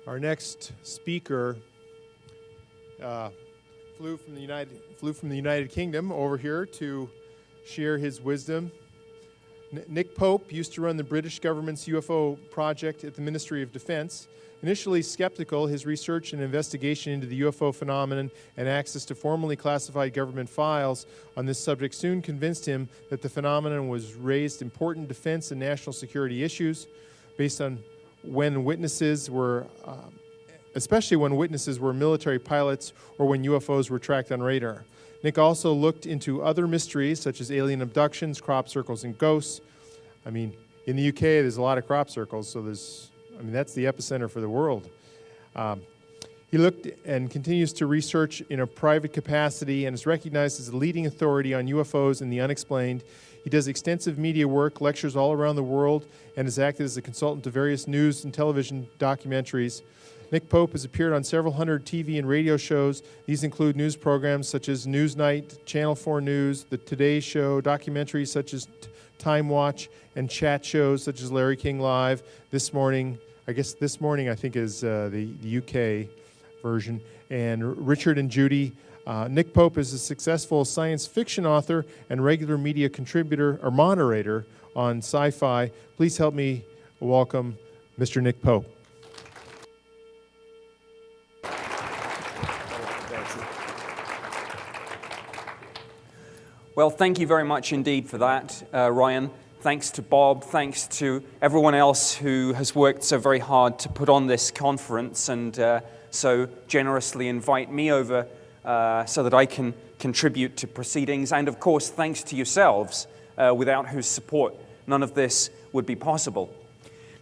Our next speaker flew from the United Kingdom over here to share his wisdom. Nick Pope used to run the British government's UFO project at the Ministry of Defense. Initially skeptical, his research and investigation into the UFO phenomenon and access to formally classified government files on this subject soon convinced him that the phenomenon was raised important defense and national security issues based on when witnesses were, especially when witnesses were military pilots or when UFOs were tracked on radar. Nick also looked into other mysteries such as alien abductions, crop circles, and ghosts. I mean, in the UK, there's a lot of crop circles, so that's the epicenter for the world. He looked and continues to research in a private capacity and is recognized as a leading authority on UFOs and the unexplained. He does extensive media work, lectures all around the world, and has acted as a consultant to various news and television documentaries. Nick Pope has appeared on several hundred TV and radio shows. These include news programs such as Newsnight, Channel 4 News, The Today Show, documentaries such as Time Watch, and chat shows such as Larry King Live. This morning I think is the UK version, and Richard and Judy. Nick Pope is a successful science fiction author and regular media contributor or moderator on Sci-Fi. Please help me welcome Mr. Nick Pope. Well, thank you very much indeed for that, Ryan. Thanks to Bob, thanks to everyone else who has worked so very hard to put on this conference and so generously invite me over so that I can contribute to proceedings. And of course, thanks to yourselves, without whose support none of this would be possible.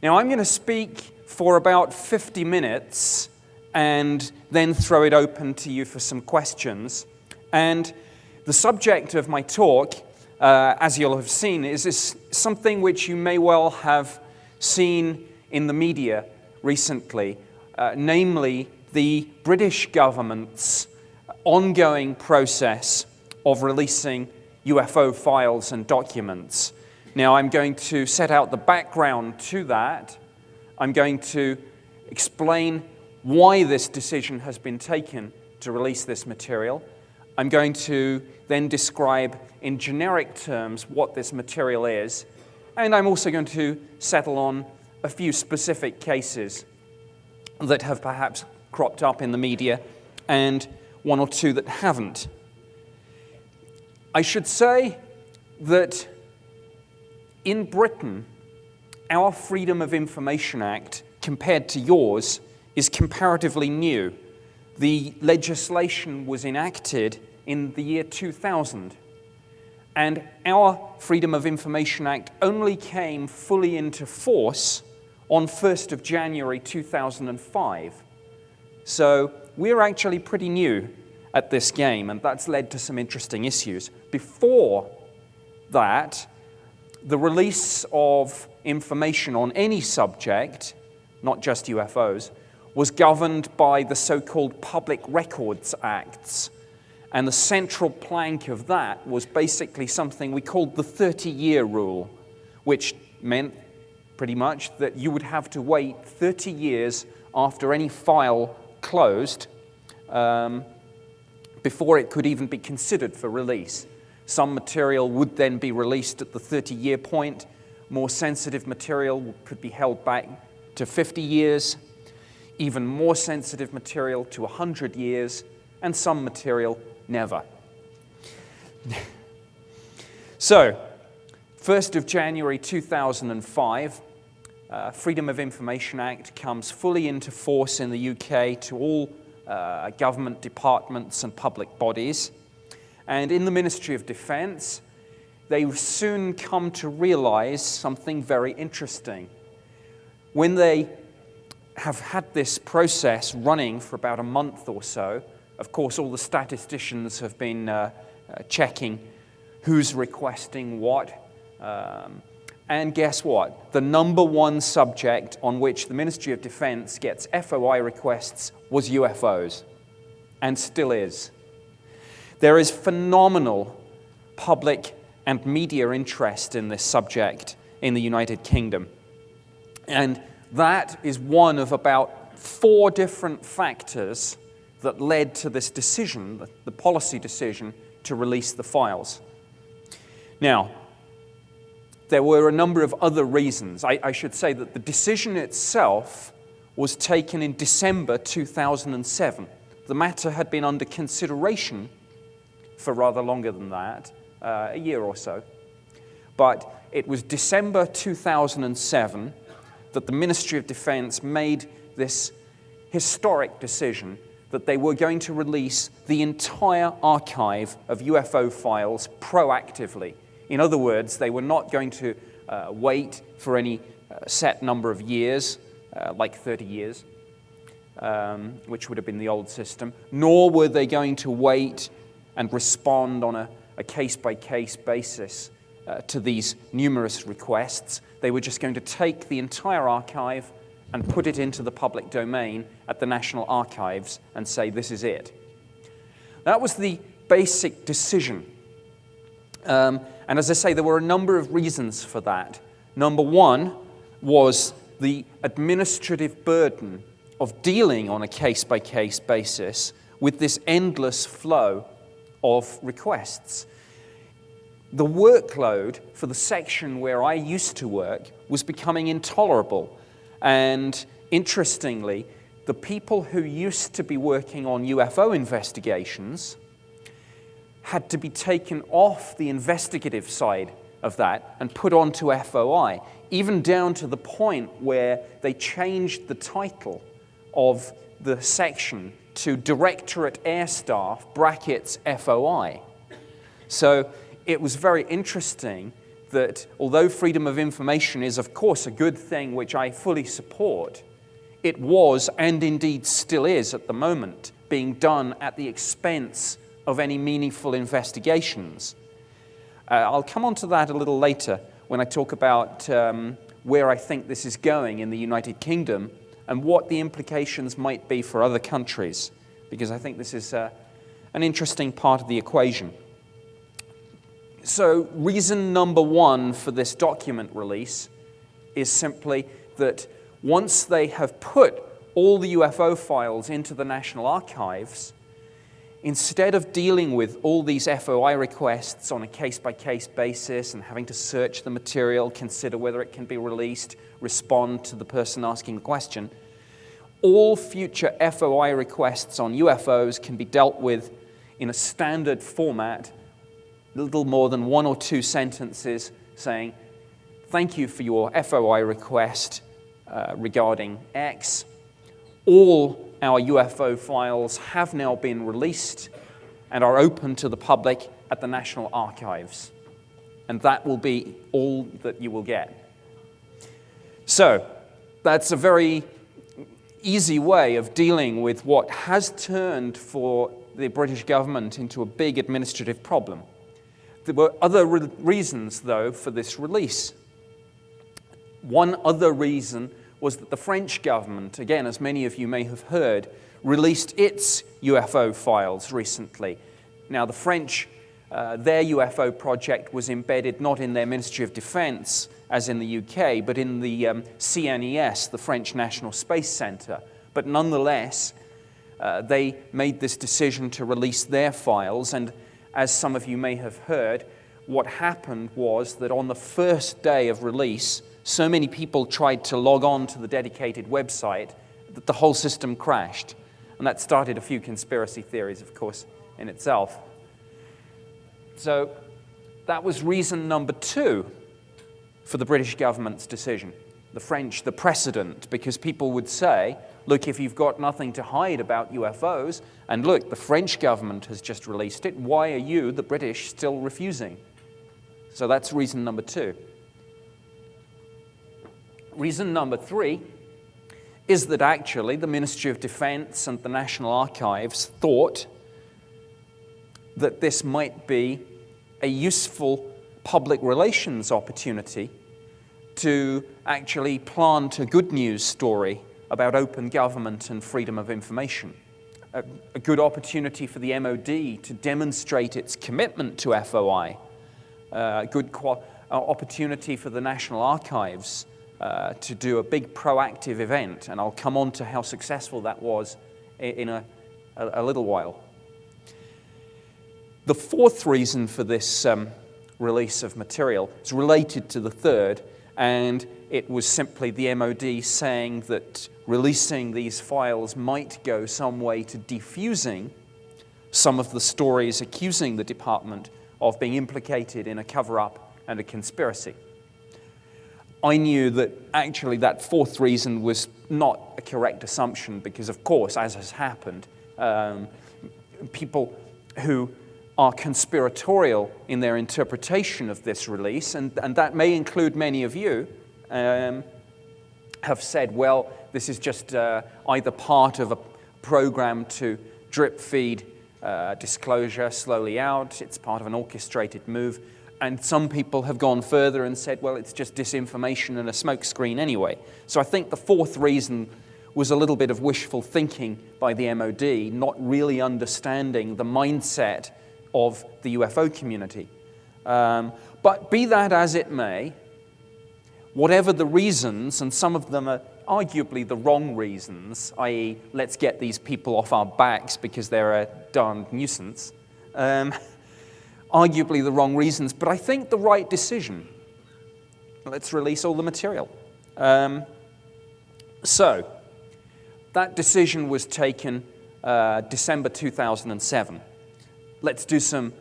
Now, I'm going to speak for about 50 minutes and then throw it open to you for some questions. And the subject of my talk, as you'll have seen, is something which you may well have seen in the media recently, namely the British government's ongoing process of releasing UFO files and documents. Now, I'm going to set out the background to that. I'm going to explain why this decision has been taken to release this material. I'm going to then describe in generic terms what this material is, and I'm also going to settle on a few specific cases that have perhaps cropped up in the media and one or two that haven't. I should say that in Britain, our Freedom of Information Act, compared to yours, is comparatively new. The legislation was enacted in the year 2000, and our Freedom of Information Act only came fully into force on 1st of January 2005. So we're actually pretty new at this game, and that's led to some interesting issues. Before that, the release of information on any subject, not just UFOs, was governed by the so-called Public Records Acts. And the central plank of that was basically something we called the 30-year rule, which meant pretty much that you would have to wait 30 years after any file closed before it could even be considered for release. Some material would then be released at the 30-year point. More sensitive material could be held back to 50 years, even more sensitive material to 100 years, and some material never. So, 1st of January 2005, Freedom of Information Act comes fully into force in the UK to all government departments and public bodies. And in the Ministry of Defense, they soon come to realize something very interesting. When they have had this process running for about a month or so, of course, all the statisticians have been checking who's requesting what. And guess what? The number one subject on which the Ministry of Defense gets FOI requests was UFOs, and still is. There is phenomenal public and media interest in this subject in the United Kingdom. And that is one of about 4 different factors that led to this decision, the policy decision, to release the files. Now, there were a number of other reasons. I should say that the decision itself was taken in December 2007. The matter had been under consideration for rather longer than that, a year or so. But it was December 2007 that the Ministry of Defense made this historic decision that they were going to release the entire archive of UFO files proactively. In other words, they were not going to wait for any set number of years, like 30 years, which would have been the old system, nor were they going to wait and respond on a case-by-case basis to these numerous requests. They were just going to take the entire archive and put it into the public domain at the National Archives and say, this is it. That was the basic decision. And as I say, there were a number of reasons for that. Number one was the administrative burden of dealing on a case-by-case basis with this endless flow of requests. The workload for the section where I used to work was becoming intolerable. And interestingly, the people who used to be working on UFO investigations had to be taken off the investigative side of that and put onto FOI, even down to the point where they changed the title of the section to Directorate Air Staff brackets FOI. So it was very interesting that although freedom of information is, of course, a good thing which I fully support, it was, and indeed still is at the moment, being done at the expense of any meaningful investigations. I'll come on to that a little later when I talk about where I think this is going in the United Kingdom and what the implications might be for other countries, because I think this is an interesting part of the equation. So reason number one for this document release is simply that once they have put all the UFO files into the National Archives, instead of dealing with all these FOI requests on a case-by-case basis and having to search the material, consider whether it can be released, respond to the person asking the question, all future FOI requests on UFOs can be dealt with in a standard format, little more than 1 or 2 sentences saying, thank you for your FOI request regarding X. All our UFO files have now been released and are open to the public at the National Archives. And that will be all that you will get. So that's a very easy way of dealing with what has turned for the British government into a big administrative problem. There were other reasons, though, for this release. One other reason was that the French government, again, as many of you may have heard, released its UFO files recently. Now, the French, their UFO project was embedded not in their Ministry of Defense, as in the UK, but in the CNES, the French National Space Center. But nonetheless, they made this decision to release their files, and as some of you may have heard, what happened was that on the first day of release, so many people tried to log on to the dedicated website that the whole system crashed. And that started a few conspiracy theories, of course, in itself. So that was reason number 2 for the British government's decision. The French, the precedent, because people would say, look, if you've got nothing to hide about UFOs, and look, the French government has just released it, why are you, the British, still refusing? So that's reason number 2. Reason number 3 is that actually the Ministry of Defense and the National Archives thought that this might be a useful public relations opportunity to actually plant a good news story about open government and freedom of information. A good opportunity for the MOD to demonstrate its commitment to FOI. A good opportunity for the National Archives to do a big proactive event, and I'll come on to how successful that was in a little while. The fourth reason for this release of material is related to the third, and it was simply the MOD saying that releasing these files might go some way to defusing some of the stories accusing the department of being implicated in a cover-up and a conspiracy. I knew that actually that fourth reason was not a correct assumption because, of course, as has happened, people who are conspiratorial in their interpretation of this release, and that may include many of you, have said, well, this is just either part of a program to drip feed disclosure slowly out, it's part of an orchestrated move, and some people have gone further and said, well, it's just disinformation and a smokescreen anyway. So I think the fourth reason was a little bit of wishful thinking by the MOD, not really understanding the mindset of the UFO community. But be that as it may, whatever the reasons, and some of them are arguably the wrong reasons, i.e. let's get these people off our backs because they're a darned nuisance, arguably the wrong reasons, but I think the right decision. Let's release all the material. So, that decision was taken December 2007. Let's do some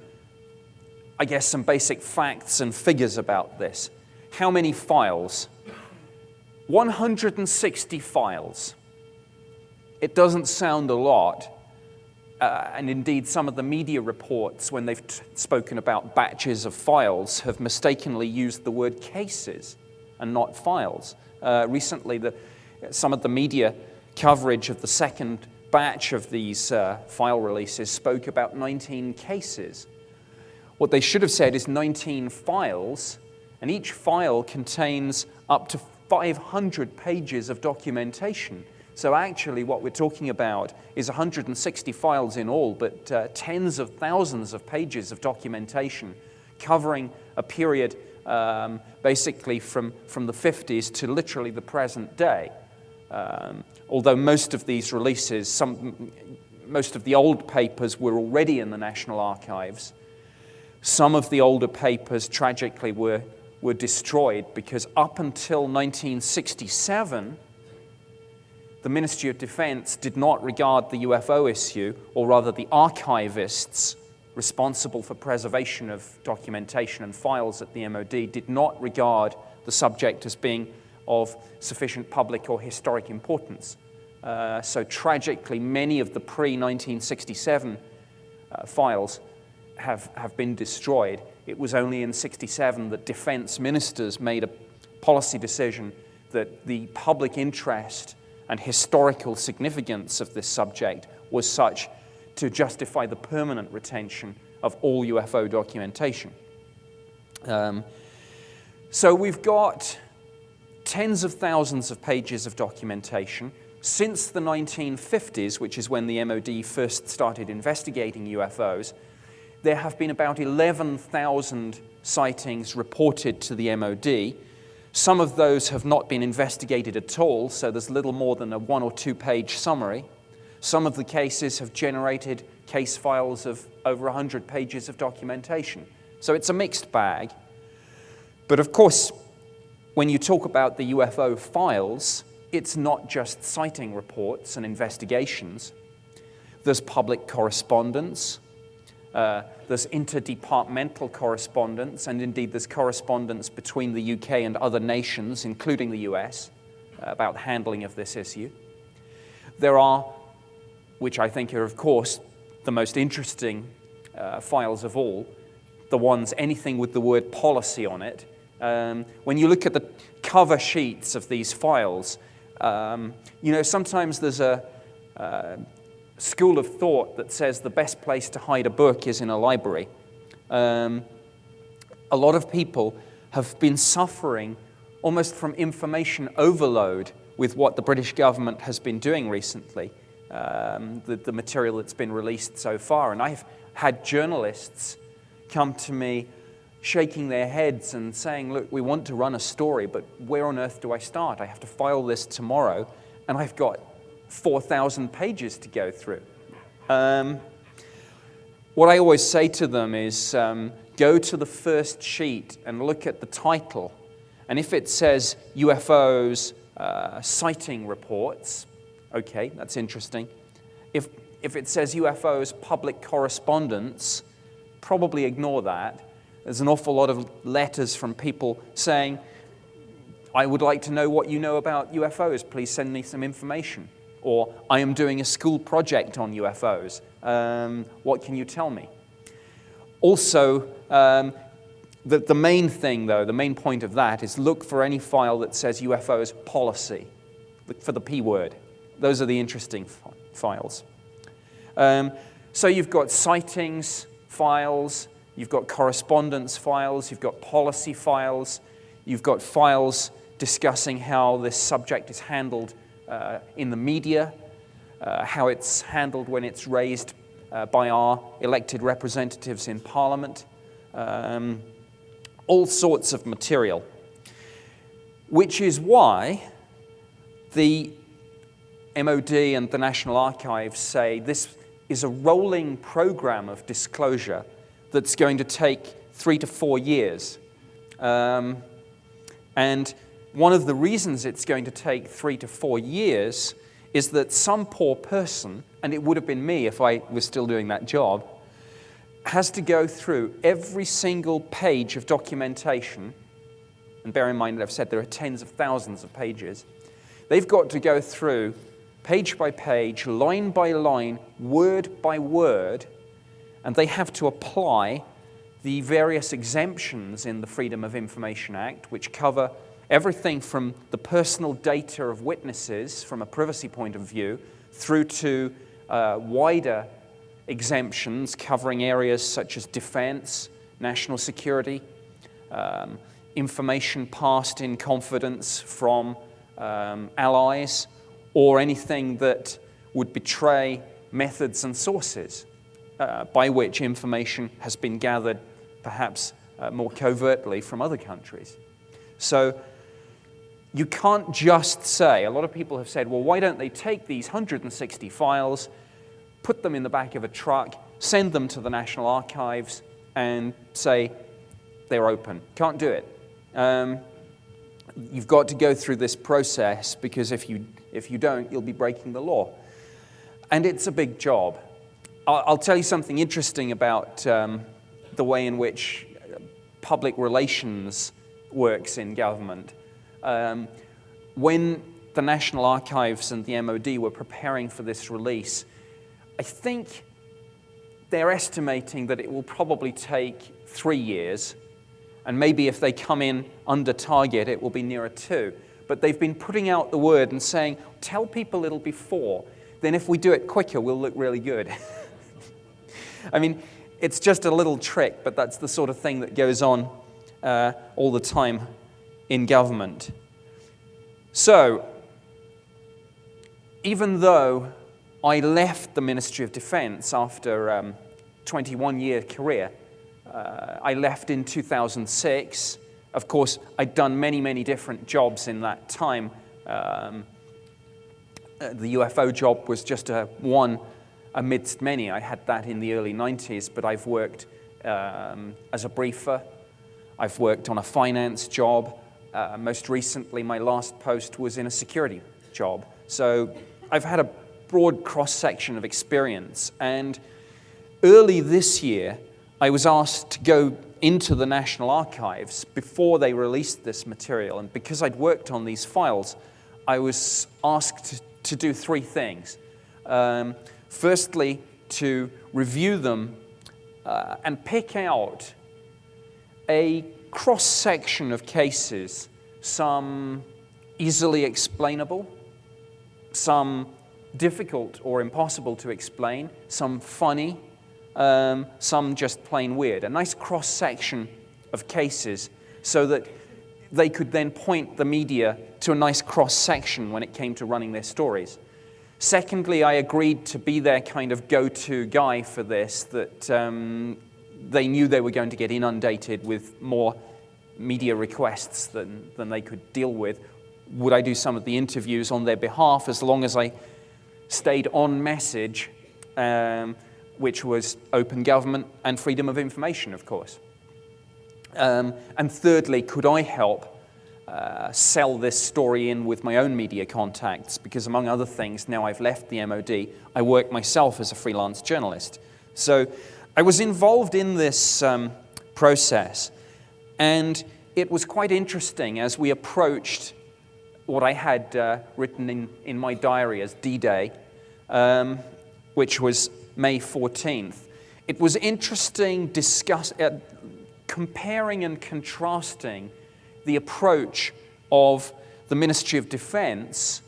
basic facts and figures about this. How many files? 160 files. It doesn't sound a lot, and indeed some of the media reports, when they've spoken about batches of files, have mistakenly used the word cases and not files. Recently, some of the media coverage of the second batch of these file releases spoke about 19 cases. What they should have said is 19 files, and each file contains up to 500 pages of documentation. So actually what we're talking about is 160 files in all, but tens of thousands of pages of documentation covering a period basically from the 50s to literally the present day. Although most of these releases, most of the old papers were already in the National Archives, some of the older papers tragically were destroyed because up until 1967, the Ministry of Defense did not regard the UFO issue, or rather the archivists responsible for preservation of documentation and files at the MOD did not regard the subject as being of sufficient public or historic importance. So tragically, many of the pre-1967 files have been destroyed. It was only in '67 that defense ministers made a policy decision that the public interest and historical significance of this subject was such to justify the permanent retention of all UFO documentation. So we've got tens of thousands of pages of documentation. Since the 1950s, which is when the MOD first started investigating UFOs, there have been about 11,000 sightings reported to the MOD. Some of those have not been investigated at all, so there's little more than a 1 or 2 page summary. Some of the cases have generated case files of over 100 pages of documentation. So it's a mixed bag. But of course, when you talk about the UFO files, it's not just sighting reports and investigations. There's public correspondence, there's interdepartmental correspondence, and indeed there's correspondence between the UK and other nations, including the US, about handling of this issue. There are, which I think are of course the most interesting files of all, the ones, anything with the word policy on it. When you look at the cover sheets of these files, sometimes there's a school of thought that says the best place to hide a book is in a library. A lot of people have been suffering almost from information overload with what the British government has been doing recently, the material that's been released so far. And I've had journalists come to me shaking their heads and saying, look, we want to run a story, but where on earth do I start? I have to file this tomorrow, and I've got 4,000 pages to go through. What I always say to them is, go to the first sheet and look at the title. And if it says UFOs sighting reports, okay, that's interesting. If it says UFOs public correspondence, probably ignore that. There's an awful lot of letters from people saying, I would like to know what you know about UFOs. Please send me some information. Or, I am doing a school project on UFOs. What can you tell me? Also, the main thing, though, the main point of that is look for any file that says UFOs policy. Look for the P word. Those are the interesting files. So you've got sightings files, you've got correspondence files, you've got policy files, you've got files discussing how this subject is handled in the media, how it's handled when it's raised by our elected representatives in Parliament, all sorts of material, which is why the MOD and the National Archives say this is a rolling program of disclosure that's going to take 3 to 4 years. And one of the reasons it's going to take 3 to 4 years is that some poor person, and it would have been me if I was still doing that job, has to go through every single page of documentation, and bear in mind that I've said there are tens of thousands of pages. They've got to go through page by page, line by line, word by word, and they have to apply the various exemptions in the Freedom of Information Act, which cover everything from the personal data of witnesses from a privacy point of view through to wider exemptions covering areas such as defense, national security, information passed in confidence from allies, or anything that would betray methods and sources by which information has been gathered perhaps more covertly from other countries. So you can't just say, a lot of people have said, well, why don't they take these 160 files, put them in the back of a truck, send them to the National Archives, and say they're open. Can't do it. You've got to go through this process, because if you don't, you'll be breaking the law. And it's a big job. I'll tell you something interesting about the way in which public relations works in government. When the National Archives and the MOD were preparing for this release, I think they're estimating that it will probably take 3 years, and maybe if they come in under target, it will be nearer 2. But they've been putting out the word and saying, tell people it'll be 4. Then if we do it quicker, we'll look really good. I mean, it's just a little trick, but that's the sort of thing that goes on all the time in government. So, even though I left the Ministry of Defense after a 21-year career, I left in 2006. Of course, I'd done many, many different jobs in that time. The UFO job was just one amidst many. I had that in the early 90s, but I've worked as a briefer. I've worked on a finance job. Most recently, my last post was in a security job. So I've had a broad cross-section of experience. And early this year, I was asked to go into the National Archives before they released this material. And because I'd worked on these files, I was asked to do 3 things. Firstly, to review them and pick out a cross-section of cases, some easily explainable, some difficult or impossible to explain, some funny, some just plain weird. A nice cross-section of cases so that they could then point the media to a nice cross-section when it came to running their stories. Secondly, I agreed to be their kind of go-to guy for this, that they knew they were going to get inundated with more media requests than they could deal with. Would I do some of the interviews on their behalf as long as I stayed on message, which was open government and freedom of information, of course. And thirdly, could I help sell this story in with my own media contacts? Because among other things, now I've left the MOD, I work myself as a freelance journalist. So I was involved in this process, and it was quite interesting as we approached what I had written in my diary as D-Day, which was May 14th. It was interesting comparing and contrasting the approach of the Ministry of Defense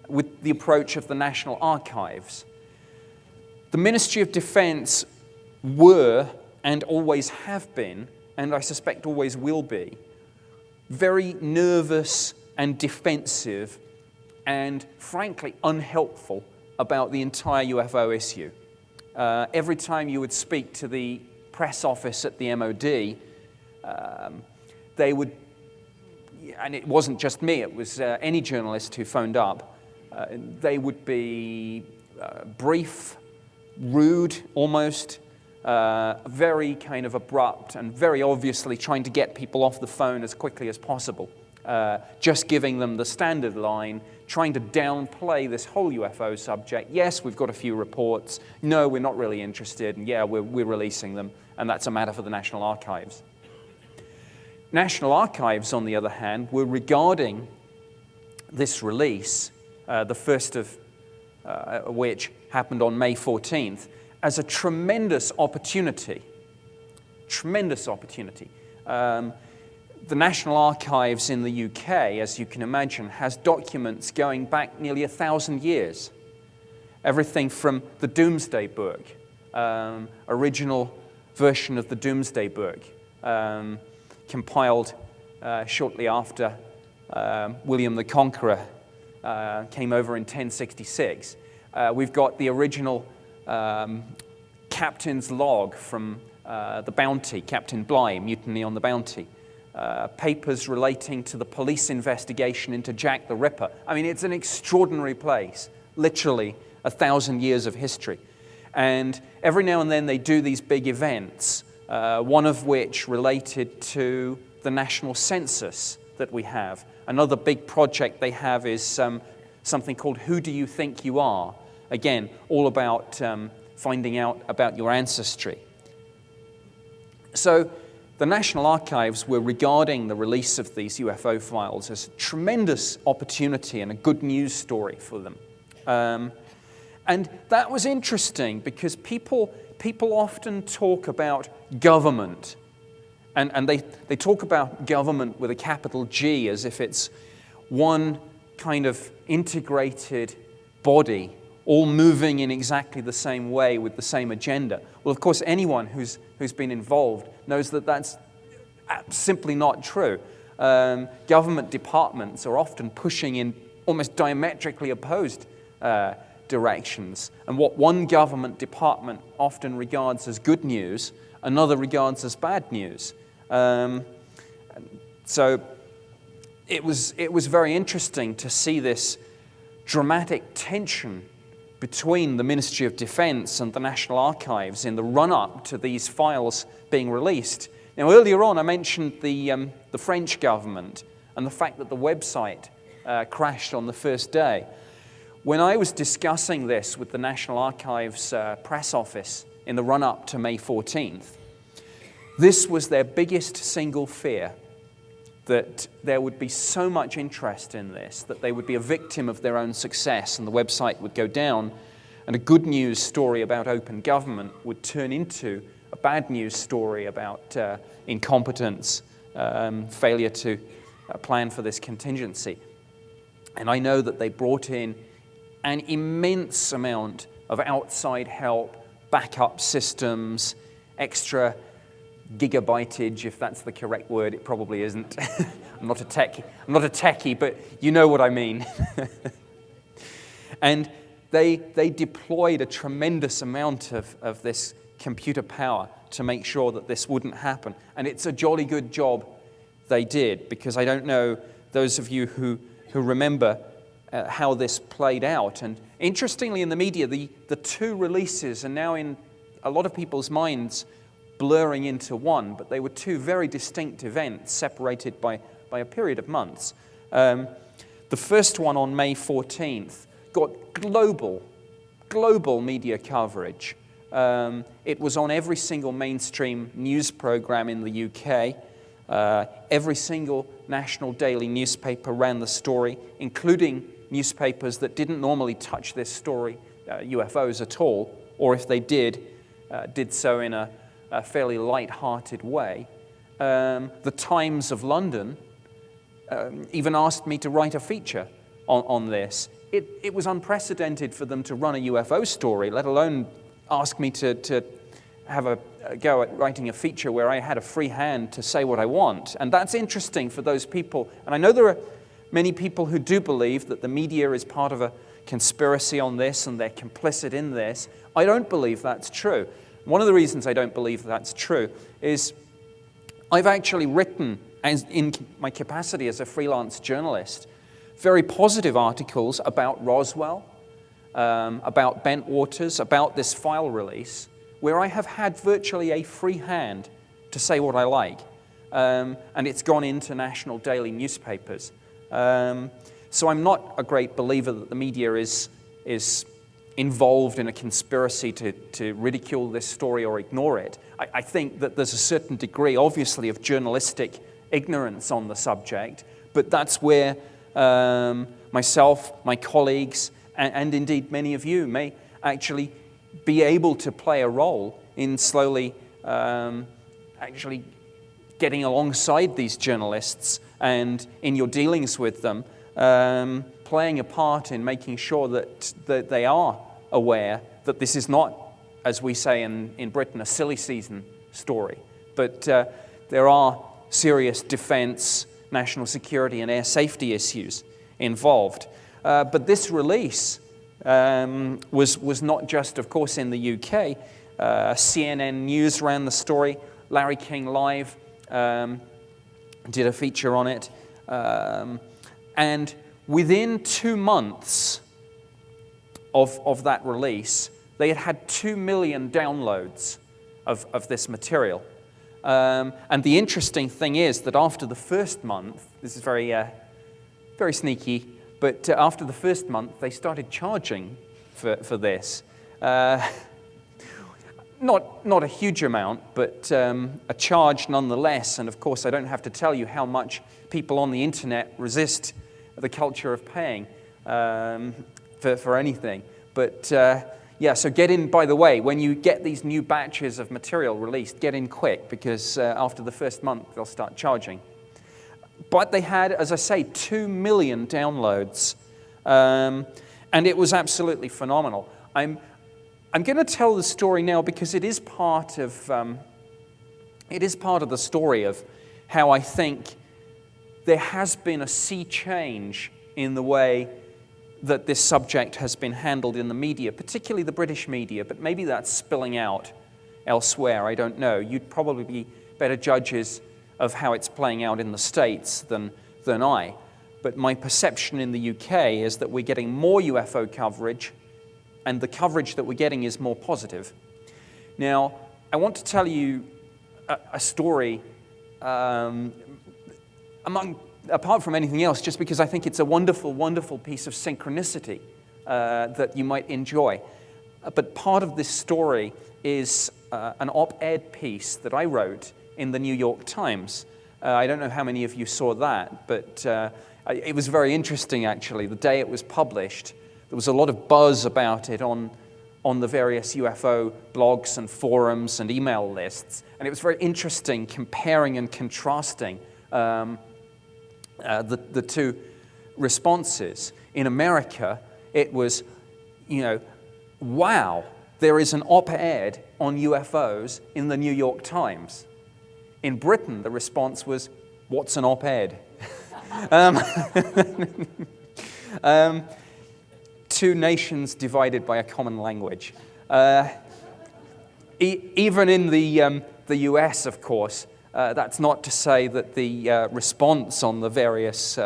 with the approach of the National Archives. The Ministry of Defense were, and always have been, and I suspect always will be, very nervous and defensive and, frankly, unhelpful about the entire UFO issue. Every time you would speak to the press office at the MOD, they would, and it wasn't just me, it was any journalist who phoned up, they would be brief, rude almost, very kind of abrupt, and very obviously trying to get people off the phone as quickly as possible. Just giving them the standard line, trying to downplay this whole UFO subject. Yes, we've got a few reports. No, we're not really interested. And yeah, we're releasing them. And that's a matter for the National Archives. National Archives, on the other hand, were regarding this release, the first of which happened on May 14th, as a tremendous opportunity. Tremendous opportunity. The National Archives in the UK, as you can imagine, has documents going back nearly 1,000 years. Everything from the Doomsday Book, original version of the Doomsday Book, compiled shortly after William the Conqueror came over in 1066. We've got the original captain's log from the Bounty, Captain Bligh, Mutiny on the Bounty. Papers relating to the police investigation into Jack the Ripper. I mean, it's an extraordinary place, literally 1,000 years of history. And every now and then they do these big events, one of which related to the national census that we have. Another big project they have is something called Who Do You Think You Are? Again, all about finding out about your ancestry. So the National Archives were regarding the release of these UFO files as a tremendous opportunity and a good news story for them. And that was interesting because people often talk about government, and they talk about government with a capital G as if it's one kind of integrated body, all moving in exactly the same way with the same agenda. Well, of course, anyone who's been involved knows that that's simply not true. Government departments are often pushing in almost diametrically opposed directions. And what one government department often regards as good news, another regards as bad news. So it was very interesting to see this dramatic tension between the Ministry of Defense and the National Archives in the run-up to these files being released. Now, earlier on, I mentioned the French government and the fact that the website crashed on the first day. When I was discussing this with the National Archives press office in the run-up to May 14th, this was their biggest single fear, that there would be so much interest in this, that they would be a victim of their own success and the website would go down, and a good news story about open government would turn into a bad news story about incompetence, failure to plan for this contingency. And I know that they brought in an immense amount of outside help, backup systems, extra gigabyteage, if that's the correct word. It probably isn't. I'm not a techie, but you know what I mean. And they deployed a tremendous amount of this computer power to make sure that this wouldn't happen. And it's a jolly good job they did, because I don't know those of you who remember how this played out. And interestingly, in the media, the two releases are now in a lot of people's minds blurring into one, but they were two very distinct events separated by a period of months. The first one on May 14th got global media coverage. It was on every single mainstream news program in the UK. Every single national daily newspaper ran the story, including newspapers that didn't normally touch this story, UFOs at all, or if they did so in a fairly light-hearted way. The Times of London even asked me to write a feature on this. It was unprecedented for them to run a UFO story, let alone ask me to have a go at writing a feature where I had a free hand to say what I want. And that's interesting for those people. And I know there are many people who do believe that the media is part of a conspiracy on this and they're complicit in this. I don't believe that's true. One of the reasons I don't believe that's true is I've actually written, in my capacity as a freelance journalist, very positive articles about Roswell, about Bentwaters, about this file release, where I have had virtually a free hand to say what I like. And it's gone into national daily newspapers. So I'm not a great believer that the media is involved in a conspiracy to ridicule this story or ignore it. I think that there's a certain degree, obviously, of journalistic ignorance on the subject, but that's where myself, my colleagues, and indeed many of you may actually be able to play a role in slowly actually getting alongside these journalists and in your dealings with them, playing a part in making sure that they are aware that this is not, as we say in Britain, a silly season story, but there are serious defense, national security, and air safety issues involved. But this release was not just, of course, in the UK. CNN News ran the story. Larry King Live did a feature on it. And within 2 months of that release, they had 2 million downloads of this material. And the interesting thing is that after the first month, this is very sneaky, but after the first month, they started charging for this. Not a huge amount, but a charge nonetheless. And of course, I don't have to tell you how much people on the internet resist the culture of paying for anything. But yeah, so get in, by the way, when you get these new batches of material released, get in quick, because after the first month, they'll start charging. But they had, as I say, 2 million downloads, and it was absolutely phenomenal. I'm going to tell the story now because it is part of the story of how I think there has been a sea change in the way that this subject has been handled in the media, particularly the British media, but maybe that's spilling out elsewhere, I don't know. You'd probably be better judges of how it's playing out in the States than I. But my perception in the UK is that we're getting more UFO coverage, and the coverage that we're getting is more positive. Now, I want to tell you a story apart from anything else, just because I think it's a wonderful, wonderful piece of synchronicity that you might enjoy. But part of this story is an op-ed piece that I wrote in the New York Times. I don't know how many of you saw that, but it was very interesting, actually. The day it was published, there was a lot of buzz about it on the various UFO blogs and forums and email lists. And it was very interesting comparing and contrasting the two responses. In America, it was, wow, there is an op-ed on UFOs in the New York Times. In Britain, the response was, what's an op-ed? Two nations divided by a common language. even in the US, of course, that's not to say that the response on the various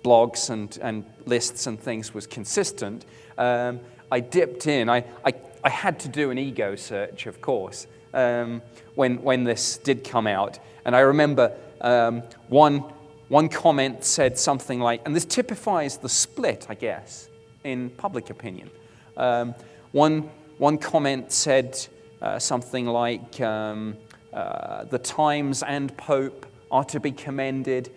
blogs and lists and things was consistent. I dipped in. I had to do an ego search, of course, when this did come out. And I remember one comment said something like, and this typifies the split, I guess, in public opinion. One comment said something like, the Times and Pope are to be commended.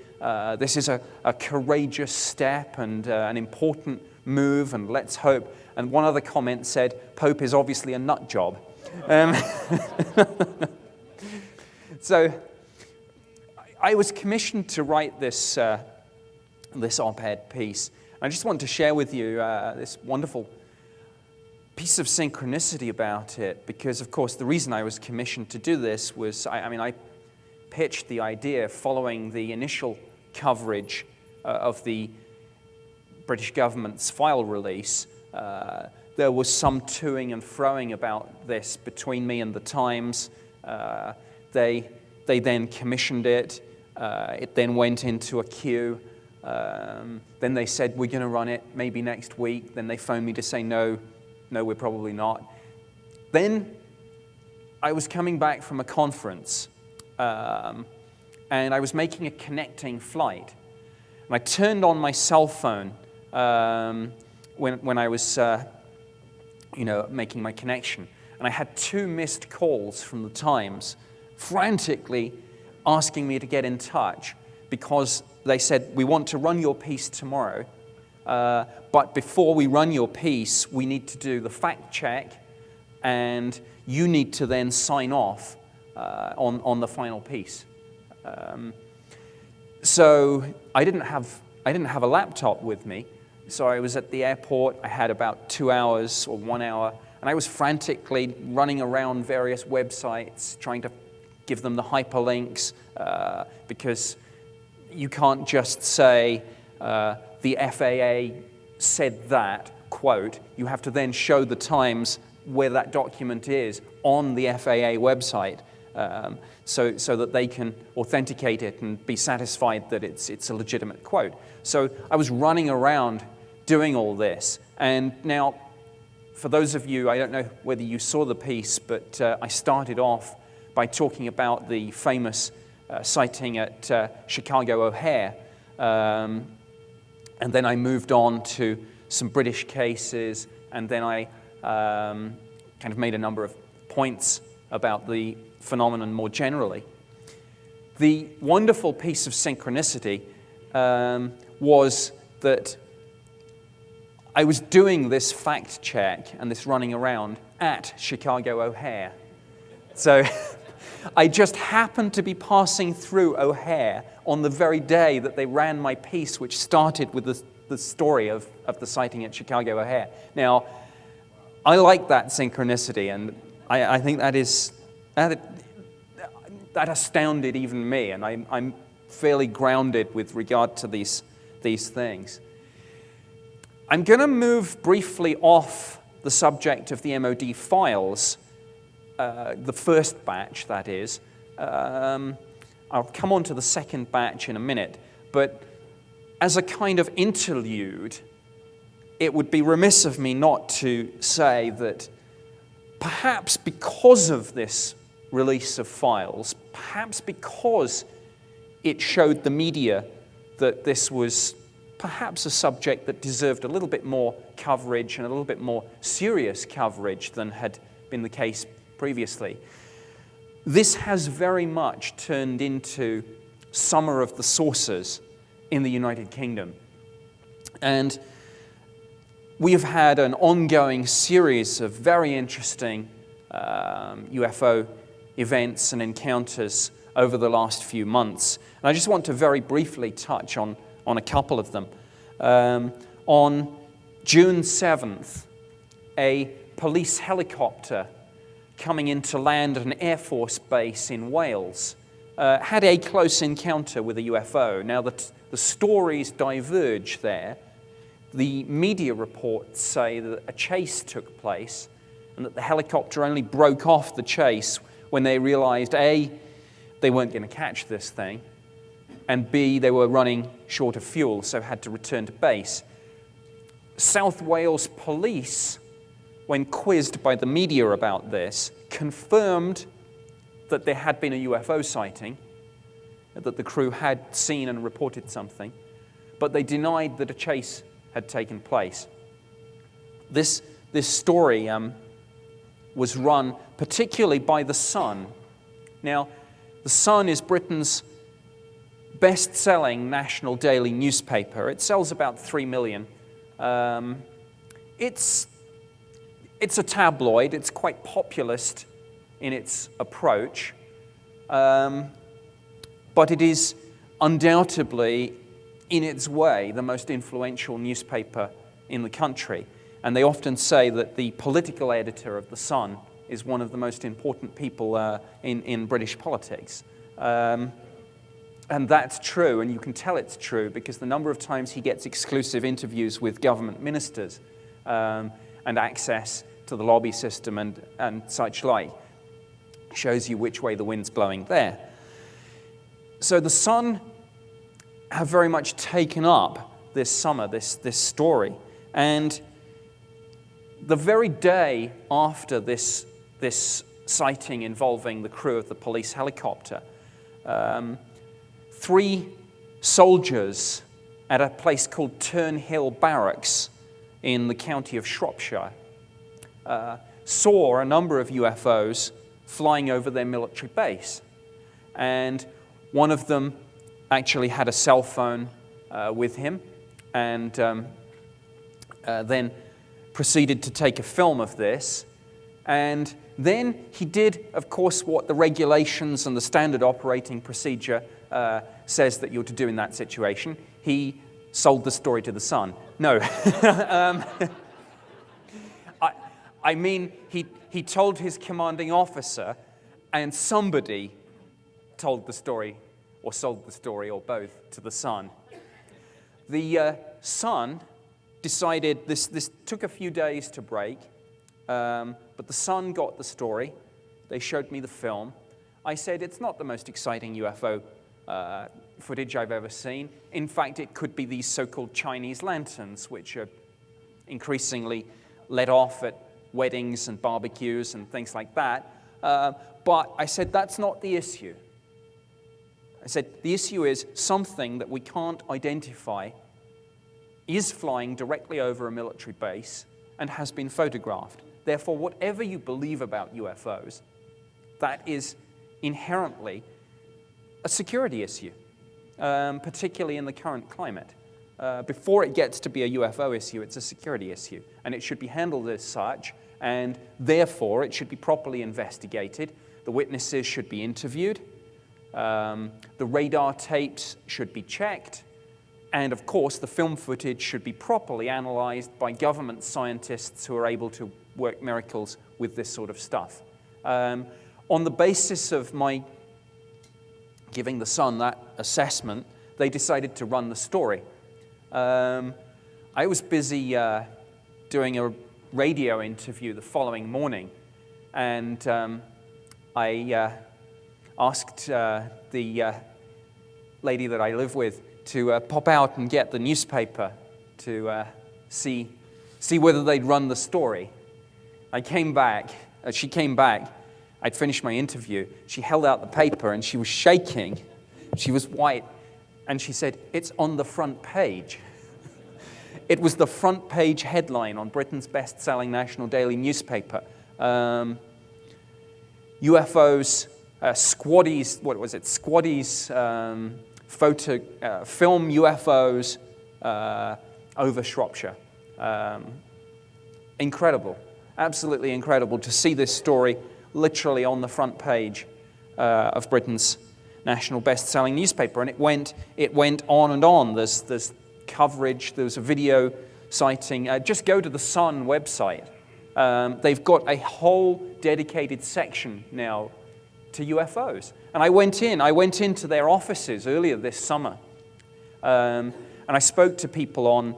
This is a courageous step and an important move, and let's hope. And one other comment said, Pope is obviously a nut job. So I was commissioned to write this op-ed piece. I just want to share with you this wonderful piece of synchronicity about it, because, of course, the reason I was commissioned to do this was, I pitched the idea following the initial coverage of the British government's file release. There was some toing and froing about this between me and the Times. They then commissioned it. It then went into a queue. Then they said, we're going to run it maybe next week. Then they phoned me to say, no, we're probably not. Then I was coming back from a conference, and I was making a connecting flight. And I turned on my cell phone when I was making my connection. And I had 2 missed calls from the Times, frantically asking me to get in touch because they said, we want to run your piece tomorrow, but before we run your piece, we need to do the fact check, and you need to then sign off on the final piece. So I didn't have a laptop with me, so I was at the airport. I had about 2 hours or 1 hour, and I was frantically running around various websites trying to give them the hyperlinks, because you can't just say the FAA said that, quote. You have to then show the Times where that document is on the FAA website, so that they can authenticate it and be satisfied that it's a legitimate quote. So I was running around doing all this. And now, for those of you, I don't know whether you saw the piece, but I started off by talking about the famous sighting at Chicago O'Hare. And then I moved on to some British cases, and then I kind of made a number of points about the phenomenon more generally. The wonderful piece of synchronicity was that I was doing this fact check and this running around at Chicago O'Hare. So I just happened to be passing through O'Hare on the very day that they ran my piece, which started with the story of the sighting at Chicago O'Hare. Now, I like that synchronicity, and I think that astounded even me, and I'm fairly grounded with regard to these things. I'm going to move briefly off the subject of the MOD files, the first batch, that is. I'll come on to the second batch in a minute, but as a kind of interlude, it would be remiss of me not to say that perhaps because of this release of files, perhaps because it showed the media that this was perhaps a subject that deserved a little bit more coverage and a little bit more serious coverage than had been the case previously, this has very much turned into Summer of the Saucers in the United Kingdom. And we have had an ongoing series of very interesting UFO events and encounters over the last few months. And I just want to very briefly touch on a couple of them. On June 7th, a police helicopter coming in to land at an Air Force base in Wales had a close encounter with a UFO. Now, the stories diverge there. The media reports say that a chase took place, and that the helicopter only broke off the chase when they realized, A, they weren't going to catch this thing, and B, they were running short of fuel, so had to return to base. South Wales police, when quizzed by the media about this, confirmed that there had been a UFO sighting, that the crew had seen and reported something, but they denied that a chase had taken place. This story was run particularly by The Sun. Now, The Sun is Britain's best-selling national daily newspaper. It sells about 3 million. It's a tabloid. It's quite populist in its approach, but it is undoubtedly, in its way, the most influential newspaper in the country. And they often say that the political editor of The Sun is one of the most important people in British politics. And that's true, and you can tell it's true because the number of times he gets exclusive interviews with government ministers and access to the lobby system and such like shows you which way the wind's blowing there. So The Sun have very much taken up this summer, this story. And the very day after this sighting involving the crew of the police helicopter, 3 soldiers at a place called Turnhill Barracks in the county of Shropshire saw a number of UFOs flying over their military base. And one of them actually had a cell phone with him and then proceeded to take a film of this. And then he did, of course, what the regulations and the standard operating procedure says that you're to do in that situation. He sold the story to The Sun. No. I mean, he told his commanding officer, and somebody told the story, or sold the story, or both, to The Sun. The Sun decided, this took a few days to break, but The Sun got the story. They showed me the film. I said, it's not the most exciting UFO footage I've ever seen. In fact, it could be these so-called Chinese lanterns, which are increasingly let off at weddings and barbecues and things like that. But I said, that's not the issue. I said, the issue is something that we can't identify is flying directly over a military base and has been photographed. Therefore, whatever you believe about UFOs, that is inherently a security issue, particularly in the current climate. Before it gets to be a UFO issue, it's a security issue, and it should be handled as such, and therefore it should be properly investigated. The witnesses should be interviewed. The radar tapes should be checked. And of course, the film footage should be properly analyzed by government scientists who are able to work miracles with this sort of stuff. On the basis of my giving The Sun that assessment, they decided to run the story. I was busy doing a radio interview the following morning, and I asked the lady that I live with to pop out and get the newspaper to see whether they'd run the story. I came back, she came back, I'd finished my interview, she held out the paper and she was shaking, she was white, and she said, it's on the front page. It was the front page headline on Britain's best-selling national daily newspaper. UFOs, squaddies, what was it? Squaddies film UFOs over Shropshire. Incredible, absolutely incredible to see this story literally on the front page of Britain's national best-selling newspaper, and it went on and on. There's coverage. There was a video sighting. Just go to the Sun website. They've got a whole dedicated section now to UFOs. And I went into their offices earlier this summer, and I spoke to people on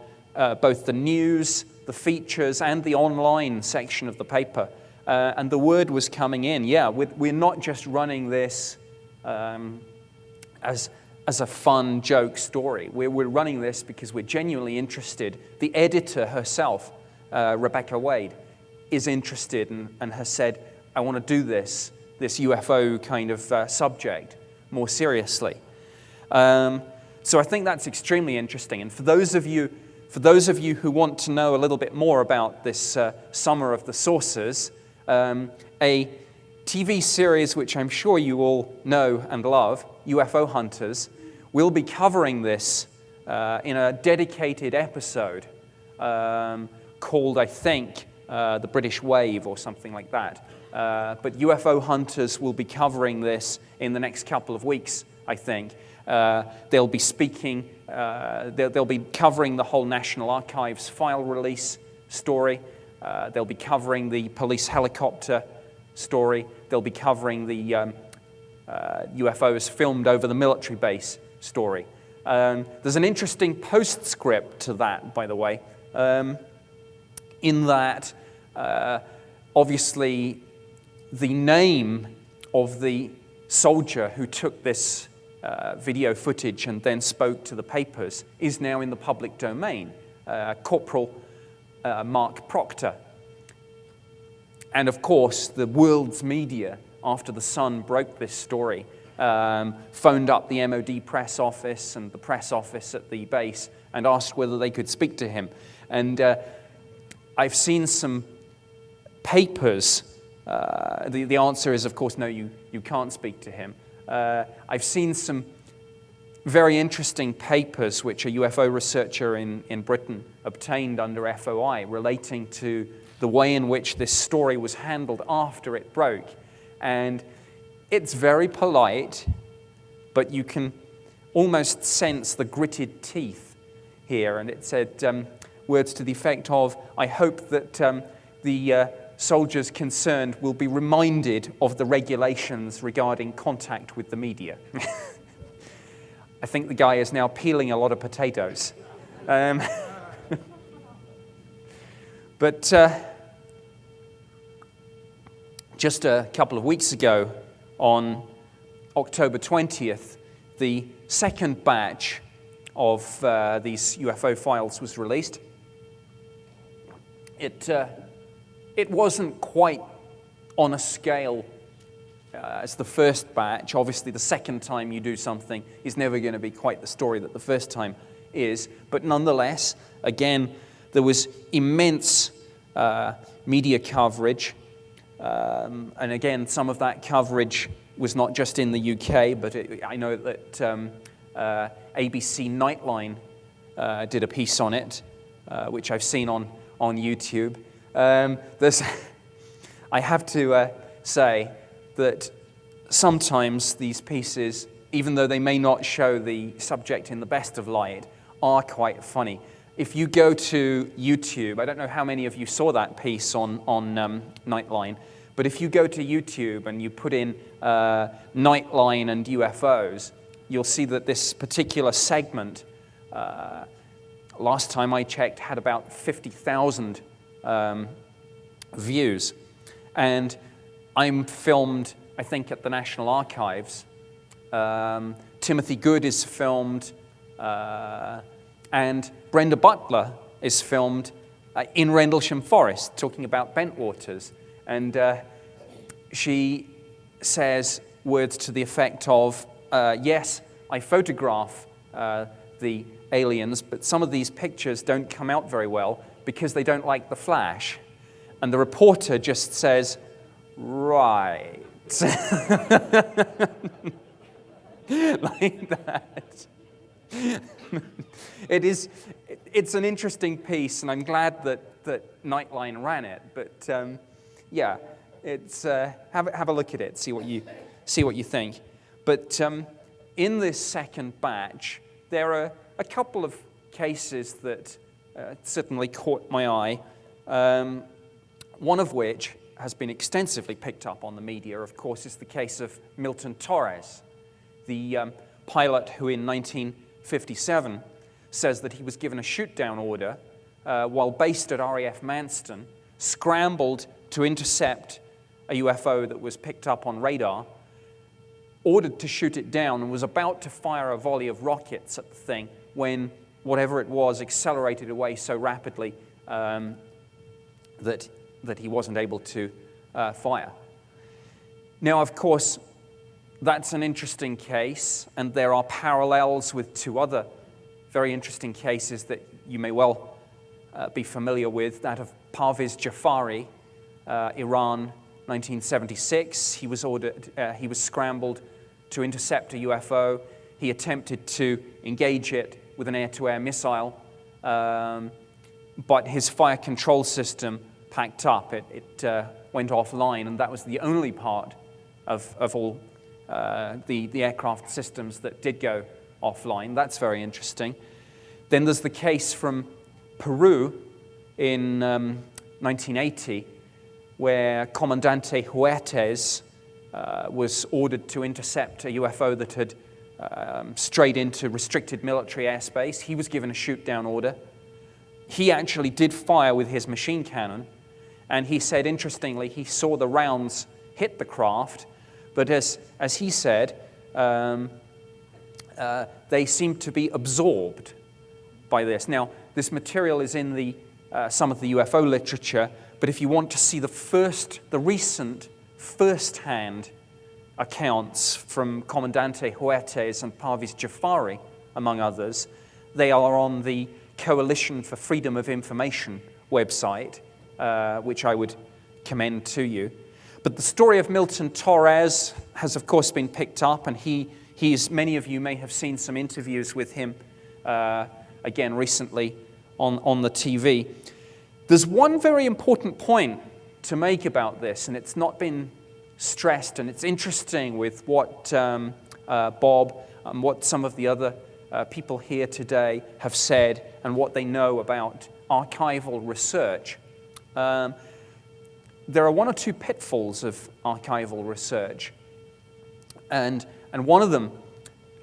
both the news, the features, and the online section of the paper. And the word was coming in, yeah, we're not just running this as a fun joke story. We're running this because we're genuinely interested. The editor herself, Rebecca Wade, is interested and has said, I want to do this UFO kind of subject more seriously. So I think that's extremely interesting. And for those of you who want to know a little bit more about this Summer of the Saucers, a TV series which I'm sure you all know and love, UFO Hunters, will be covering this in a dedicated episode called, I think, The British Wave or something like that. But UFO Hunters will be covering this in the next couple of weeks, I think. They'll be speaking, they'll be covering the whole National Archives file release story. They'll be covering the police helicopter story. They'll be covering the UFOs filmed over the military base story. There's an interesting postscript to that, by the way, in that obviously the name of the soldier who took this video footage and then spoke to the papers is now in the public domain, Corporal Mark Proctor. And of course, the world's media, after the Sun broke this story, phoned up the MOD press office and the press office at the base and asked whether they could speak to him. And I've seen some papers. The answer is, of course, no, you can't speak to him. I've seen some very interesting papers which a UFO researcher in Britain obtained under FOI relating to the way in which this story was handled after it broke. And it's very polite, but you can almost sense the gritted teeth here. And it said words to the effect of, I hope that the soldiers concerned will be reminded of the regulations regarding contact with the media. I think the guy is now peeling a lot of potatoes. But just a couple of weeks ago, on October 20th, the second batch of these UFO files was released. It wasn't quite on a scale as the first batch. Obviously, the second time you do something is never going to be quite the story that the first time is. But nonetheless, again, there was immense media coverage. And again, some of that coverage was not just in the UK, but I know that ABC Nightline did a piece on it, which I've seen on YouTube. I have to say that sometimes these pieces, even though they may not show the subject in the best of light, are quite funny. If you go to YouTube, I don't know how many of you saw that piece on Nightline, but if you go to YouTube and you put in Nightline and UFOs, you'll see that this particular segment, last time I checked, had about 50,000 views. And I'm filmed, I think, at the National Archives. Timothy Good is filmed, and Brenda Butler is filmed in Rendlesham Forest, talking about Bentwaters. And she says words to the effect of, yes, I photograph the aliens, but some of these pictures don't come out very well because they don't like the flash. And the reporter just says, right. Like that. It's an interesting piece, and I'm glad that Nightline ran it. But yeah, it's have a look at it, see what you think. But in this second batch, there are a couple of cases that certainly caught my eye. One of which has been extensively picked up on the media, of course, is the case of Milton Torres, the pilot who in 1957 says that he was given a shoot-down order while based at RAF Manston, scrambled to intercept a UFO that was picked up on radar, ordered to shoot it down, and was about to fire a volley of rockets at the thing when whatever it was accelerated away so rapidly that he wasn't able to fire. Now, of course, that's an interesting case, and there are parallels with two other very interesting cases that you may well be familiar with, that of Parviz Jafari, Iran, 1976. He was scrambled to intercept a UFO. He attempted to engage it with an air-to-air missile, but his fire control system packed up. It went offline, and that was the only part of all the aircraft systems that did go offline. That's very interesting. Then there's the case from Peru in 1980, where Comandante Huertes was ordered to intercept a UFO that had strayed into restricted military airspace. He was given a shoot-down order. He actually did fire with his machine cannon, and he said, interestingly, he saw the rounds hit the craft, but as he said, they seemed to be absorbed by this. Now, this material is in some of the UFO literature, but if you want to see the recent first-hand accounts from Comandante Huertes and Parviz Jafari, among others, they are on the Coalition for Freedom of Information website, which I would commend to you. But the story of Milton Torres has, of course, been picked up, and many of you may have seen some interviews with him, again, recently on the TV. There's one very important point to make about this, and it's not been stressed, and it's interesting with what Bob and what some of the other people here today have said and what they know about archival research. There are one or two pitfalls of archival research, and one of them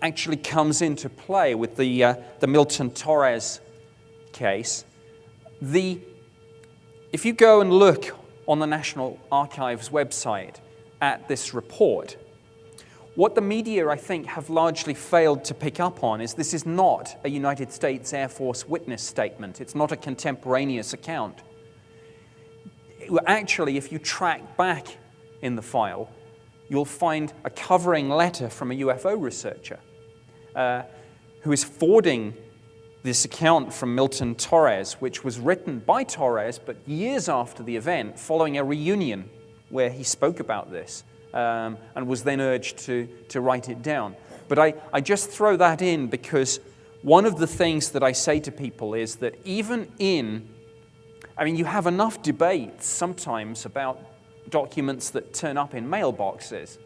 actually comes into play with the Milton Torres case. If you go and look on the National Archives website at this report, what the media, I think, have largely failed to pick up on is this is not a United States Air Force witness statement. It's not a contemporaneous account. Actually, if you track back in the file, you'll find a covering letter from a UFO researcher who is forwarding this account from Milton Torres, which was written by Torres, but years after the event, following a reunion where he spoke about this and was then urged to write it down. But I just throw that in because one of the things that I say to people is that even you have enough debates sometimes about documents that turn up in mailboxes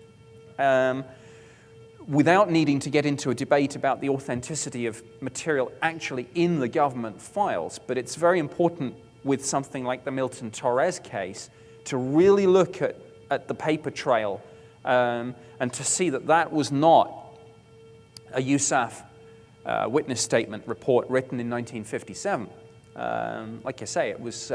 without needing to get into a debate about the authenticity of material actually in the government files. But it's very important with something like the Milton Torres case to really look at the paper trail and to see that that was not a USAF witness statement report written in 1957. Like I say, it was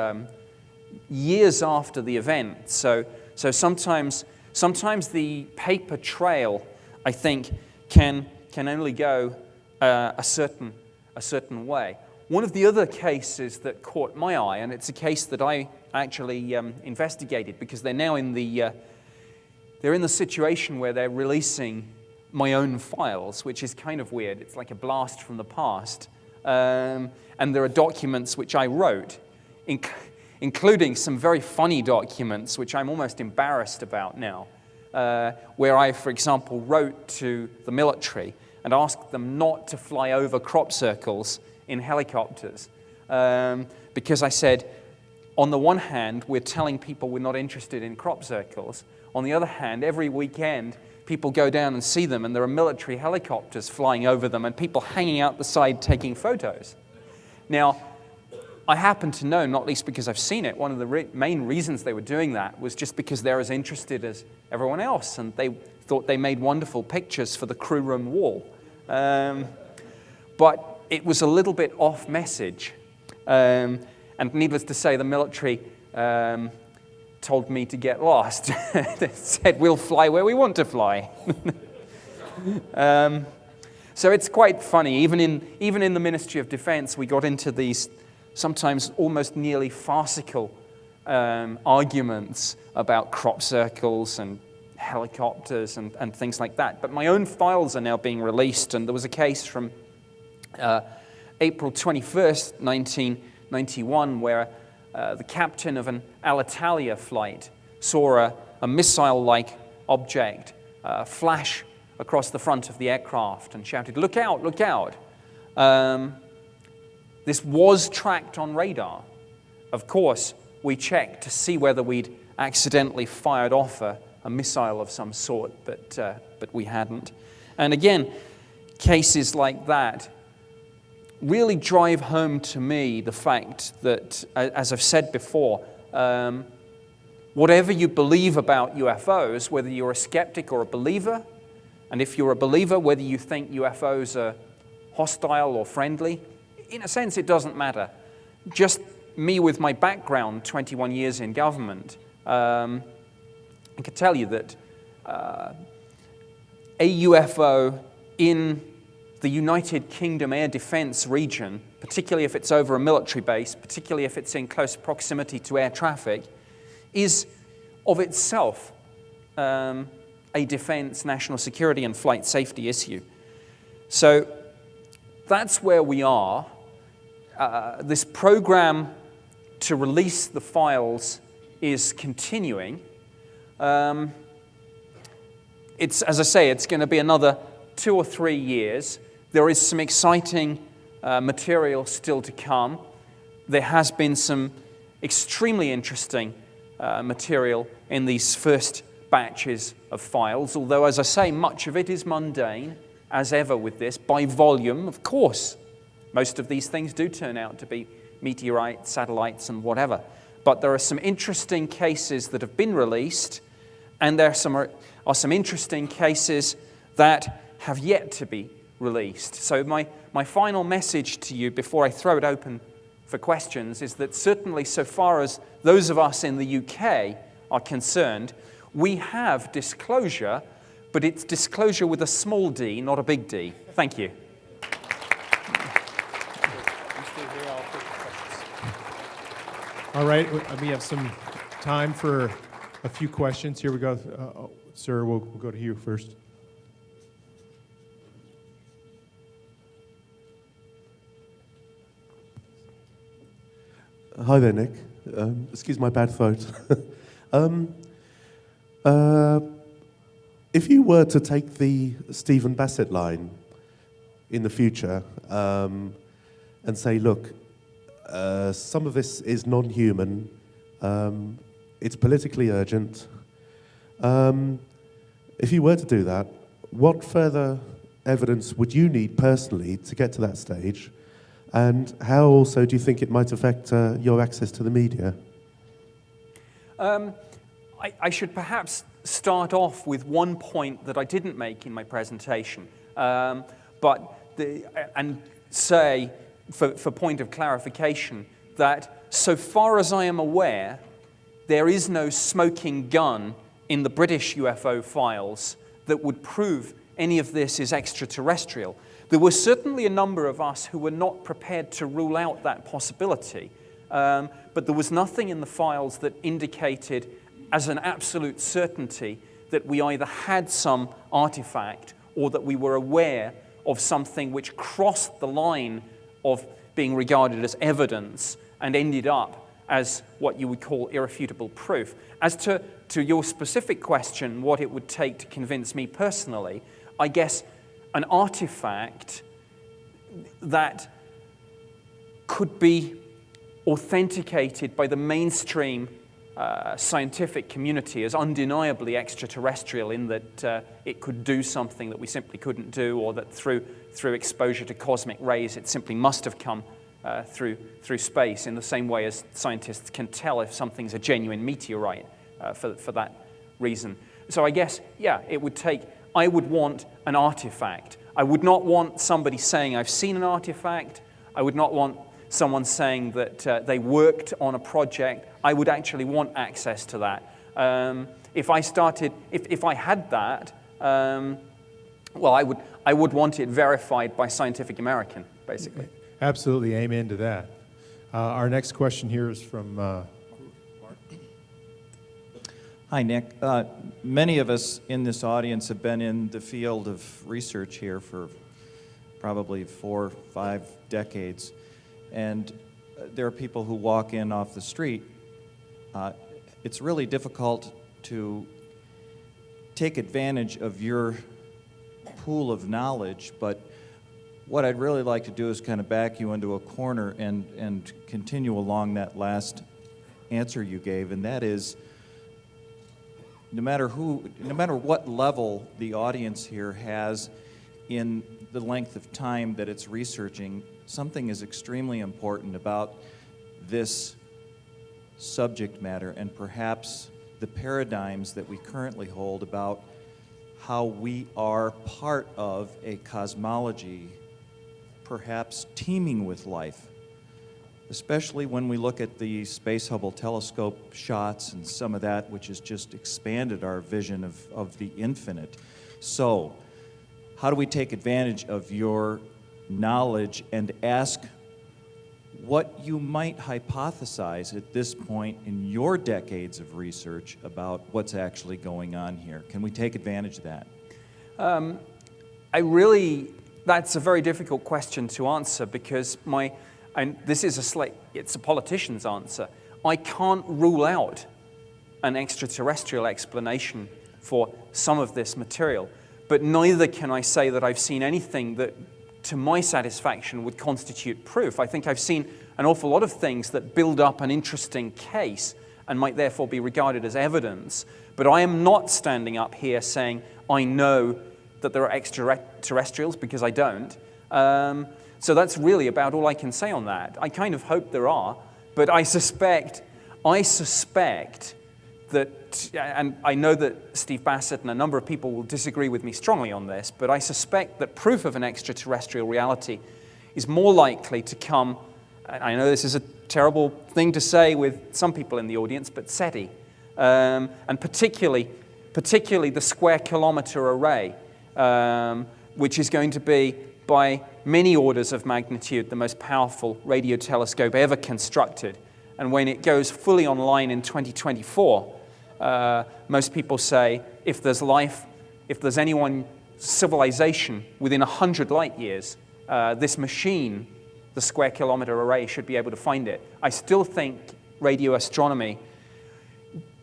years after the event. So sometimes the paper trail, I think, can only go a certain way. One of the other cases that caught my eye, and it's a case that I actually investigated because they're now in the situation where they're releasing my own files, which is kind of weird. It's like a blast from the past. And there are documents which I wrote, including some very funny documents, which I'm almost embarrassed about now, where I, for example, wrote to the military and asked them not to fly over crop circles in helicopters. Because I said, on the one hand, we're telling people we're not interested in crop circles. On the other hand, every weekend, people go down and see them, and there are military helicopters flying over them and people hanging out the side taking photos. Now, I happen to know, not least because I've seen it, one of the main reasons they were doing that was just because they're as interested as everyone else, and they thought they made wonderful pictures for the crew room wall. But it was a little bit off message, and needless to say, the military told me to get lost. They said, we'll fly where we want to fly. So it's quite funny. Even in the Ministry of Defense, we got into these sometimes almost nearly farcical arguments about crop circles and helicopters and things like that. But my own files are now being released, and there was a case from April 21st, 1991, where the captain of an Alitalia flight saw a missile-like object flash across the front of the aircraft and shouted, "Look out, look out." This was tracked on radar. Of course, we checked to see whether we'd accidentally fired off a missile of some sort, but we hadn't. And again, cases like that really drive home to me the fact that, as I've said before, whatever you believe about UFOs, whether you're a skeptic or a believer, and if you're a believer, whether you think UFOs are hostile or friendly, in a sense, it doesn't matter. Just me with my background, 21 years in government, I can tell you that a UFO in the United Kingdom air defense region, particularly if it's over a military base, particularly if it's in close proximity to air traffic, is of itself a defense, national security, and flight safety issue. So that's where we are. This program to release the files is continuing. It's, as I say, it's going to be another 2 or 3 years. There is some exciting material still to come. There has been some extremely interesting material in these first batches of files, although, as I say, much of it is mundane, as ever with this, by volume, of course. Most of these things do turn out to be meteorites, satellites, and whatever. But there are some interesting cases that have been released, and there are some interesting cases that have yet to be released. So my final message to you before I throw it open for questions is that certainly so far as those of us in the UK are concerned, we have disclosure, but it's disclosure with a small d, not a big D. Thank you. All right, we have some time for a few questions. Here we go. Sir, we'll go to you first. Hi there, Nick. Excuse my bad throat. If you were to take the Stephen Bassett line in the future and say, look, some of this is non-human, it's politically urgent. If you were to do that, what further evidence would you need personally to get to that stage? And how also do you think it might affect your access to the media? I should perhaps start off with one point that I didn't make in my presentation, and say, for point of clarification, that so far as I am aware, there is no smoking gun in the British UFO files that would prove any of this is extraterrestrial. There were certainly a number of us who were not prepared to rule out that possibility, but there was nothing in the files that indicated as an absolute certainty that we either had some artifact or that we were aware of something which crossed the line of being regarded as evidence and ended up as what you would call irrefutable proof. As to your specific question, what it would take to convince me personally, I guess an artifact that could be authenticated by the mainstream scientific community as undeniably extraterrestrial, in that it could do something that we simply couldn't do, or that through exposure to cosmic rays it simply must have come through space, in the same way as scientists can tell if something's a genuine meteorite for that reason. So I guess, yeah, I would want an artifact. I would not want somebody saying, I've seen an artifact. I would not want someone saying that they worked on a project, I would actually want access to that. If I had that, well, I would want it verified by Scientific American, basically. Absolutely, amen to that. Our next question here is from Hi, Nick. Many of us in this audience have been in the field of research here for probably 4 or 5 decades, and there are people who walk in off the street. It's really difficult to take advantage of your pool of knowledge, but what I'd really like to do is kind of back you into a corner and continue along that last answer you gave, and that is, no matter what level the audience here has in the length of time that it's researching, something is extremely important about this subject matter and perhaps the paradigms that we currently hold about how we are part of a cosmology perhaps teeming with life, especially when we look at the Space Hubble telescope shots and some of that, which has just expanded our vision of the infinite. So, how do we take advantage of your knowledge and ask what you might hypothesize at this point in your decades of research about what's actually going on here? Can we take advantage of that? That's a very difficult question to answer because it's a politician's answer. I can't rule out an extraterrestrial explanation for some of this material, but neither can I say that I've seen anything that, to my satisfaction, would constitute proof. I think I've seen an awful lot of things that build up an interesting case and might therefore be regarded as evidence, but I am not standing up here saying I know that there are extraterrestrials, because I don't. So that's really about all I can say on that. I kind of hope there are, but I suspect that, and I know that Steve Bassett and a number of people will disagree with me strongly on this, but I suspect that proof of an extraterrestrial reality is more likely to come, and I know this is a terrible thing to say with some people in the audience, but SETI, and particularly the square kilometer array, which is going to be, by many orders of magnitude, the most powerful radio telescope ever constructed. And when it goes fully online in 2024, most people say if there's life, if there's civilization within 100 light years, this machine, the square kilometer array, should be able to find it. I still think radio astronomy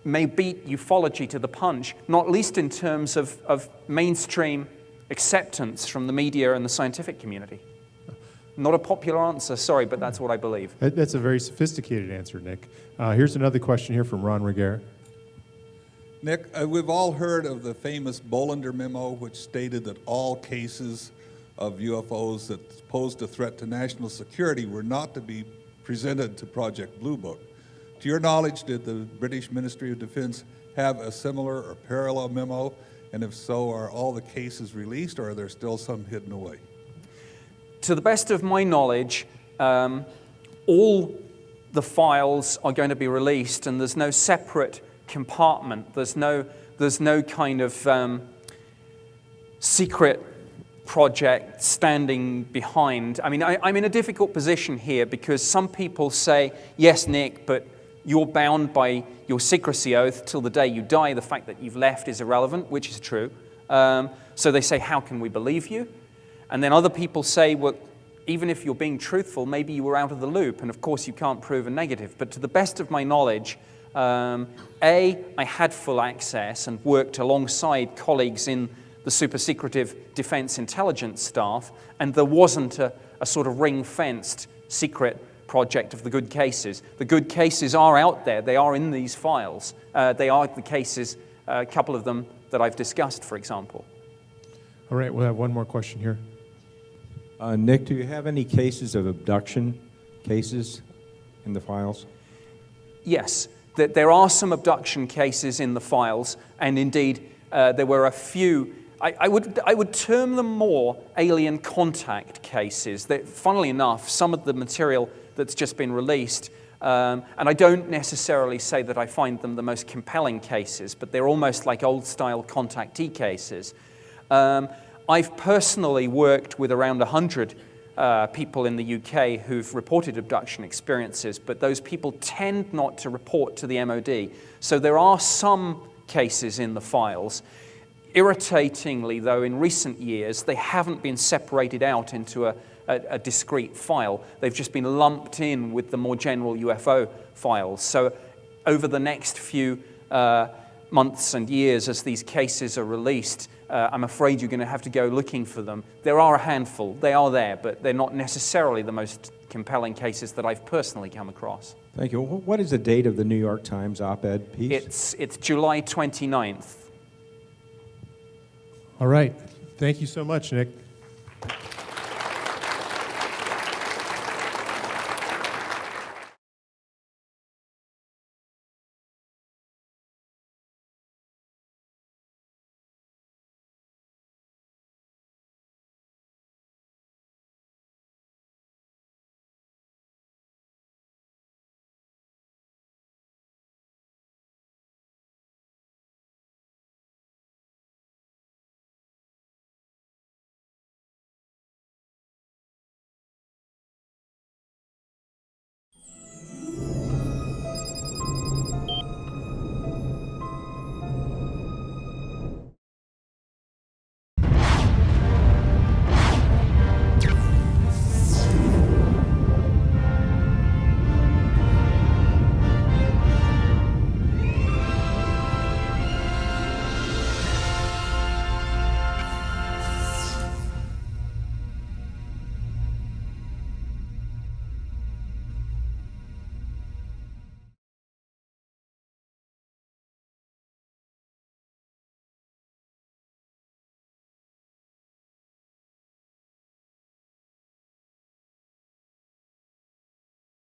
may beat ufology to the punch, not least in terms of mainstream acceptance from the media and the scientific community. Not a popular answer, sorry, but that's what I believe. That's a very sophisticated answer, Nick. Here's another question here from Ron Reger. Nick, we've all heard of the famous Bollinger Memo, which stated that all cases of UFOs that posed a threat to national security were not to be presented to Project Blue Book. To your knowledge, did the British Ministry of Defense have a similar or parallel memo? And if so, are all the cases released, or are there still some hidden away? To the best of my knowledge, all the files are going to be released, and there's no separate compartment. There's no kind of secret project standing behind. I mean, I'm in a difficult position here because some people say, yes, Nick, but you're bound by your secrecy oath till the day you die. The fact that you've left is irrelevant, which is true. So they say, how can we believe you? And then other people say, well, even if you're being truthful, maybe you were out of the loop, and of course you can't prove a negative. But to the best of my knowledge, I had full access and worked alongside colleagues in the super secretive defense intelligence staff, and there wasn't a sort of ring-fenced secret project of the good cases. The good cases are out there. They are in these files. They are the cases, a couple of them that I've discussed, for example. All right, we'll have one more question here. Nick, do you have any cases of abduction cases in the files? Yes, there are some abduction cases in the files, and indeed there were a few. I would term them more alien contact cases. Funnily enough, some of the material that's just been released. And I don't necessarily say that I find them the most compelling cases, but they're almost like old-style contactee cases. I've personally worked with around 100 people in the UK who've reported abduction experiences, but those people tend not to report to the MOD. So there are some cases in the files. Irritatingly, though, in recent years, they haven't been separated out into a discrete file. They've just been lumped in with the more general UFO files. So over the next few months and years, as these cases are released, I'm afraid you're going to have to go looking for them. There are a handful. They are there, but they're not necessarily the most compelling cases that I've personally come across. Thank you. What is the date of the New York Times op-ed piece? It's July 29th. All right. Thank you so much, Nick.